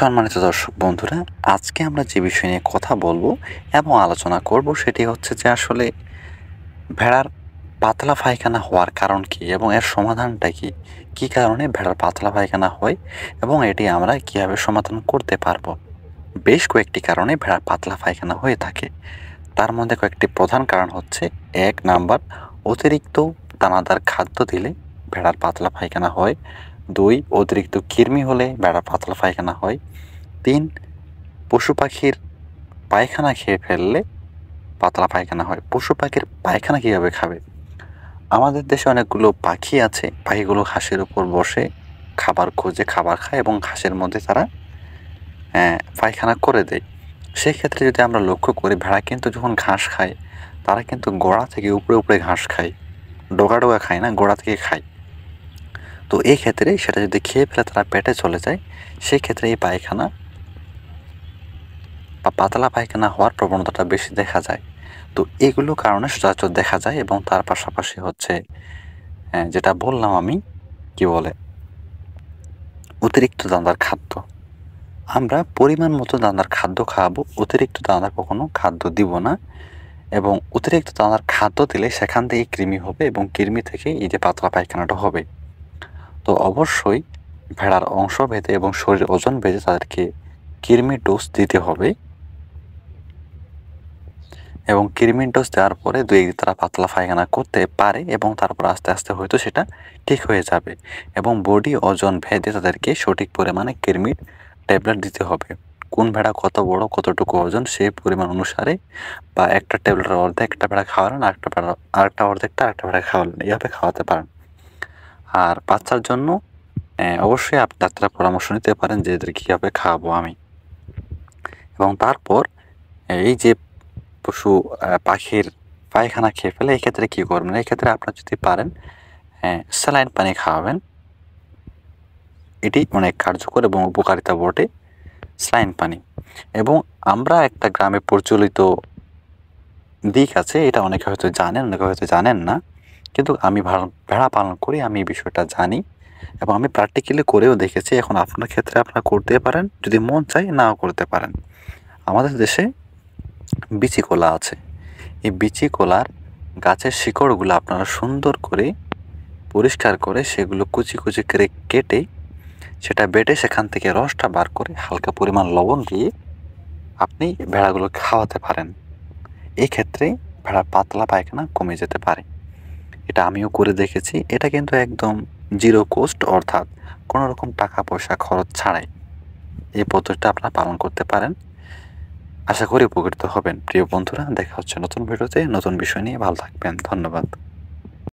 সম্মানিত দর্শক বন্ধুরা, আজকে আমরা যে বিষয় নিয়ে কথা বলবো এবং আলোচনা করব সেটি হচ্ছে যে আসলে ভেড়ার পাতলা পায়খানা হওয়ার কারণ কি এবং এর সমাধানটা কি? কী কারণে ভেড়ার পাতলা পায়খানা হয় এবং এটি আমরা কীভাবে সমাধান করতে পারবো? বেশ কয়েকটি কারণে ভেড়ার পাতলা পায়খানা হয়ে থাকে। তার মধ্যে কয়েকটি প্রধান কারণ হচ্ছে ১ নাম্বার অতিরিক্ত দানাদার খাদ্য দিলে ভেড়ার পাতলা পায়খানা হয়। ২ অতিরিক্ত কৃমি হলে ভেড়ার পাতলা পায়খানা হয়। ৩ পশু পাখির পায়খানা খেয়ে ফেললে পাতলা পায়খানা হয়। পশু পাখির পায়খানা কীভাবে খাবে? আমাদের দেশে অনেকগুলো পাখি আছে। পাখিগুলো ঘাসের উপর বসে খাবার খোঁজে, খাবার খায় এবং ঘাসের মধ্যে তারা পায়খানা করে দেয়। সেক্ষেত্রে যদি আমরা লক্ষ্য করি ভেড়া কিন্তু যখন ঘাস খায়, তারা কিন্তু গোড়া থেকে উপরে, উপরে ঘাস খায়। ডগা, ডগা খায় না, গোড়া থেকে খায়। তো এই ক্ষেত্রে সেটা যদি খেয়ে ফেলে তারা পেটে চলে যায়, সেক্ষেত্রে এই পায়খানা বা পাতলা পায়খানা হওয়ার প্রবণতাটা বেশি দেখা যায়। তো এগুলো কারণে সচরাচর দেখা যায় এবং তার পাশাপাশি হচ্ছে যেটা বললাম আমি, কি বলে? অতিরিক্ত দানাদার খাদ্য। আমরা পরিমাণ মতো দানাদার খাদ্য খাওয়াবো, অতিরিক্ত দানাদার কখনো খাদ্য দিব না এবং অতিরিক্ত দানাদার খাদ্য দিলে সেখান থেকেই কৃমি হবে এবং কৃমি থেকে এই যে পাতলা পায়খানাটা হবে। তো অবশ্যই ভেড়ার অংশভেদে এবং শরীর ওজন ভেদে তাদেরকে কৃমির ডোজ দিতে হবে এবং কৃমির ডোজ দেওয়ার পরে ২-১ দিন তারা পাতলা পায়খানা করতে পারে এবং তারপর আস্তে, আস্তে হয়তো সেটা ঠিক হয়ে যাবে এবং বডি ওজন ভেদে তাদেরকে সঠিক পরিমাণে কৃমির ট্যাবলেট দিতে হবে। কোন ভেড়া কত বড়, কতটুকু ওজন সেই পরিমাণ অনুসারে বা একটা ট্যাবলেটের অর্ধেক একটা ভেড়া খাওয়ালেন, আরেকটা অর্ধেকটা আরেকটা ভেড়া খাওয়ালেন, এভাবে খাওয়াতে পারেন। আর বাচ্চার জন্য অবশ্যই আপনি ডাক্তারের পরামর্শ নিতে পারেন যে এদের কীভাবে খাওয়াবো আমি। এবং তারপর এই যে পশু পাখির পায়খানা খেয়ে ফেলে এক্ষেত্রে কী করবেন? এক্ষেত্রে আপনারা যদি পারেন স্যালাইন পানি খাওয়াবেন। এটি অনেক কার্যকর এবং উপকারিতা বটে স্যালাইন পানি। এবং আমরা একটা গ্রামে প্রচলিত দিক আছে, এটা অনেকে হয়তো জানেন, অনেকে হয়তো জানেন না। কিন্তু আমি ভেড়া পালন করি, আমি এই বিষয়টা জানি এবং আমি প্র্যাকটিক্যালি করেও দেখেছি। এখন আপনার ক্ষেত্রে আপনারা করতে পারেন, যদি মন চায় নাও করতে পারেন। আমাদের দেশে বিচি কলা আছে। এই বিচি কলার গাছের শিকড়গুলো আপনারা সুন্দর করে পরিষ্কার করে সেগুলো কুচি, কুচি করে কেটে সেটা বেটে সেখান থেকে রসটা বার করে হালকা পরিমাণ লবণ দিয়ে আপনি ভেড়াগুলোকে খাওয়াতে পারেন। এক্ষেত্রে ভেড়ার পাতলা পায়খানা কমে যেতে পারে। এটা আমিও করে দেখেছি। এটা কিন্তু একদম জিরো কোস্ট, অর্থাৎ কোনো রকম টাকা পয়সা খরচ ছাড়াই এই পদ্ধতিটা আপনারা পালন করতে পারেন। আশা করি উপকৃত হবেন। প্রিয় বন্ধুরা, দেখা হচ্ছে নতুন ভিডিওতে নতুন বিষয় নিয়ে। ভালো থাকবেন। ধন্যবাদ।